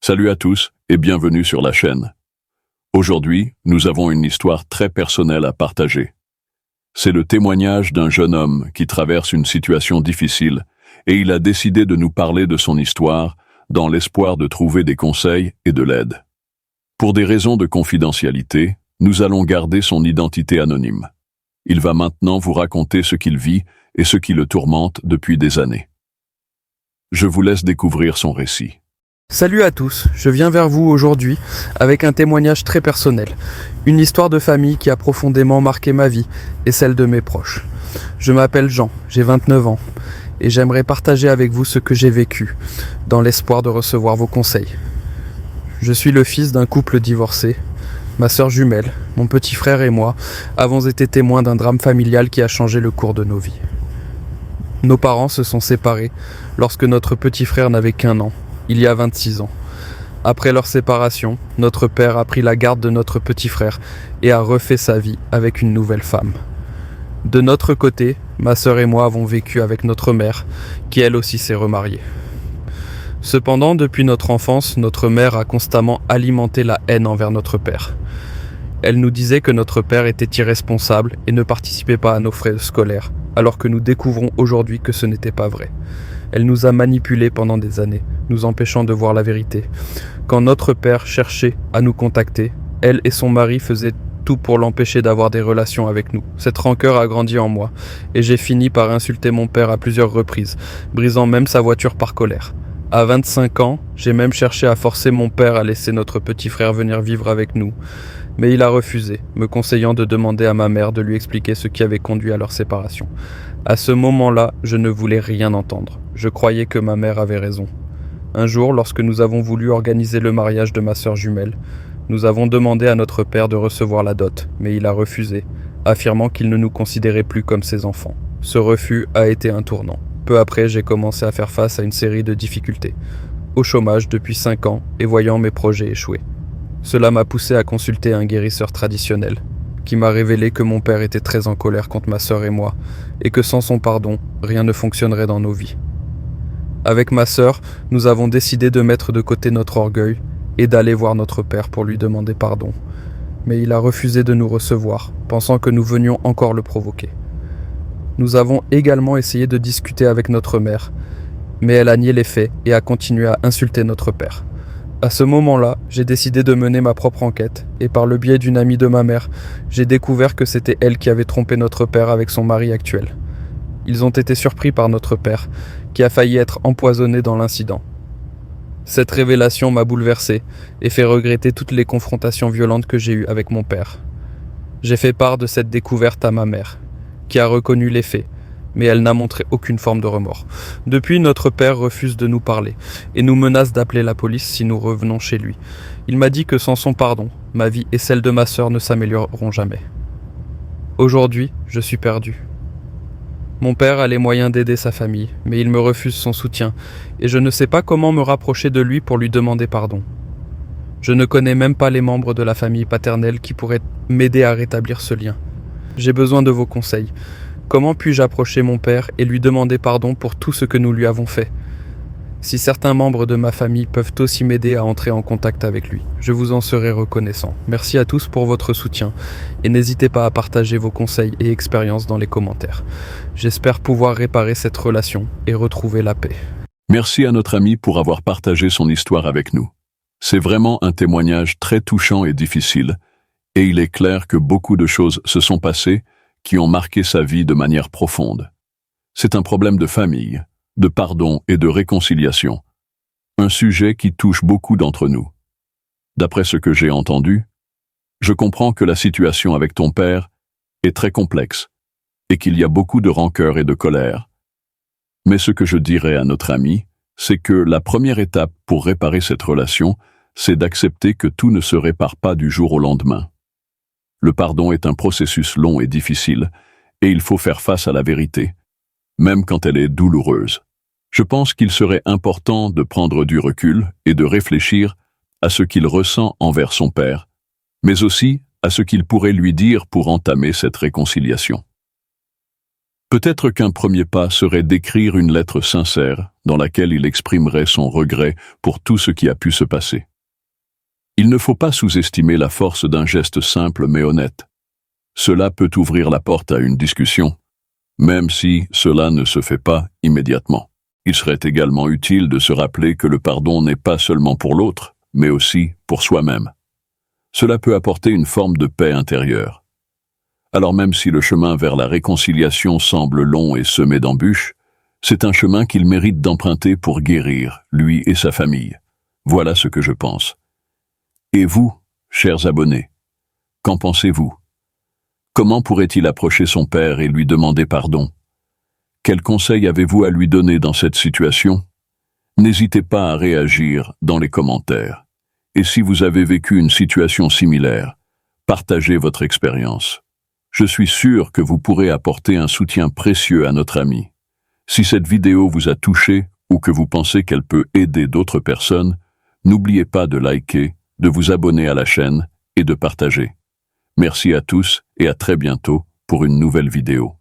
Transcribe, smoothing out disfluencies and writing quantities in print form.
Salut à tous et bienvenue sur la chaîne. Aujourd'hui, nous avons une histoire très personnelle à partager. C'est le témoignage d'un jeune homme qui traverse une situation difficile et il a décidé de nous parler de son histoire dans l'espoir de trouver des conseils et de l'aide. Pour des raisons de confidentialité, nous allons garder son identité anonyme. Il va maintenant vous raconter ce qu'il vit et ce qui le tourmente depuis des années. Je vous laisse découvrir son récit. Salut à tous, je viens vers vous aujourd'hui avec un témoignage très personnel, une histoire de famille qui a profondément marqué ma vie et celle de mes proches. Je m'appelle Jean, j'ai 29 ans et j'aimerais partager avec vous ce que j'ai vécu, dans l'espoir de recevoir vos conseils. Je suis le fils d'un couple divorcé. Ma sœur jumelle, mon petit frère et moi avons été témoins d'un drame familial qui a changé le cours de nos vies. Nos parents se sont séparés lorsque notre petit frère n'avait qu'1 an. Il y a 26 ans. Après leur séparation, notre père a pris la garde de notre petit frère et a refait sa vie avec une nouvelle femme. De notre côté, ma sœur et moi avons vécu avec notre mère, qui elle aussi s'est remariée. Cependant, depuis notre enfance, notre mère a constamment alimenté la haine envers notre père. Elle nous disait que notre père était irresponsable et ne participait pas à nos frais scolaires, alors que nous découvrons aujourd'hui que ce n'était pas vrai. Elle nous a manipulés pendant des années, nous empêchant de voir la vérité. Quand notre père cherchait à nous contacter, elle et son mari faisaient tout pour l'empêcher d'avoir des relations avec nous. Cette rancœur a grandi en moi, et j'ai fini par insulter mon père à plusieurs reprises, brisant même sa voiture par colère. À 25 ans, j'ai même cherché à forcer mon père à laisser notre petit frère venir vivre avec nous. Mais il a refusé, me conseillant de demander à ma mère de lui expliquer ce qui avait conduit à leur séparation. À ce moment-là, je ne voulais rien entendre. Je croyais que ma mère avait raison. Un jour, lorsque nous avons voulu organiser le mariage de ma sœur jumelle, nous avons demandé à notre père de recevoir la dot, mais il a refusé, affirmant qu'il ne nous considérait plus comme ses enfants. Ce refus a été un tournant. Peu après, j'ai commencé à faire face à une série de difficultés. Au chômage depuis 5 ans et voyant mes projets échouer. Cela m'a poussé à consulter un guérisseur traditionnel, qui m'a révélé que mon père était très en colère contre ma sœur et moi, et que sans son pardon, rien ne fonctionnerait dans nos vies. Avec ma sœur, nous avons décidé de mettre de côté notre orgueil et d'aller voir notre père pour lui demander pardon. Mais il a refusé de nous recevoir, pensant que nous venions encore le provoquer. Nous avons également essayé de discuter avec notre mère, mais elle a nié les faits et a continué à insulter notre père. À ce moment-là, j'ai décidé de mener ma propre enquête, et par le biais d'une amie de ma mère, j'ai découvert que c'était elle qui avait trompé notre père avec son mari actuel. Ils ont été surpris par notre père, qui a failli être empoisonné dans l'incident. Cette révélation m'a bouleversé et fait regretter toutes les confrontations violentes que j'ai eues avec mon père. J'ai fait part de cette découverte à ma mère, qui a reconnu les faits, mais elle n'a montré aucune forme de remords. Depuis, notre père refuse de nous parler et nous menace d'appeler la police si nous revenons chez lui. Il m'a dit que sans son pardon, ma vie et celle de ma sœur ne s'amélioreront jamais. Aujourd'hui, je suis perdu. Mon père a les moyens d'aider sa famille, mais il me refuse son soutien et je ne sais pas comment me rapprocher de lui pour lui demander pardon. Je ne connais même pas les membres de la famille paternelle qui pourraient m'aider à rétablir ce lien. J'ai besoin de vos conseils. Comment puis-je approcher mon père et lui demander pardon pour tout ce que nous lui avons fait ? Si certains membres de ma famille peuvent aussi m'aider à entrer en contact avec lui, je vous en serai reconnaissant. Merci à tous pour votre soutien et n'hésitez pas à partager vos conseils et expériences dans les commentaires. J'espère pouvoir réparer cette relation et retrouver la paix. Merci à notre ami pour avoir partagé son histoire avec nous. C'est vraiment un témoignage très touchant et difficile, et il est clair que beaucoup de choses se sont passées qui ont marqué sa vie de manière profonde. C'est un problème de famille, de pardon et de réconciliation. Un sujet qui touche beaucoup d'entre nous. D'après ce que j'ai entendu, je comprends que la situation avec ton père est très complexe et qu'il y a beaucoup de rancœur et de colère. Mais ce que je dirais à notre ami, c'est que la première étape pour réparer cette relation, c'est d'accepter que tout ne se répare pas du jour au lendemain. Le pardon est un processus long et difficile, et il faut faire face à la vérité, même quand elle est douloureuse. Je pense qu'il serait important de prendre du recul et de réfléchir à ce qu'il ressent envers son père, mais aussi à ce qu'il pourrait lui dire pour entamer cette réconciliation. Peut-être qu'un premier pas serait d'écrire une lettre sincère dans laquelle il exprimerait son regret pour tout ce qui a pu se passer. Il ne faut pas sous-estimer la force d'un geste simple mais honnête. Cela peut ouvrir la porte à une discussion, même si cela ne se fait pas immédiatement. Il serait également utile de se rappeler que le pardon n'est pas seulement pour l'autre, mais aussi pour soi-même. Cela peut apporter une forme de paix intérieure. Alors même si le chemin vers la réconciliation semble long et semé d'embûches, c'est un chemin qu'il mérite d'emprunter pour guérir, lui et sa famille. Voilà ce que je pense. Et vous, chers abonnés, qu'en pensez-vous? Comment pourrait-il approcher son père et lui demander pardon? Quels conseils avez-vous à lui donner dans cette situation? N'hésitez pas à réagir dans les commentaires. Et si vous avez vécu une situation similaire, partagez votre expérience. Je suis sûr que vous pourrez apporter un soutien précieux à notre ami. Si cette vidéo vous a touché ou que vous pensez qu'elle peut aider d'autres personnes, n'oubliez pas de liker, de vous abonner à la chaîne et de partager. Merci à tous et à très bientôt pour une nouvelle vidéo.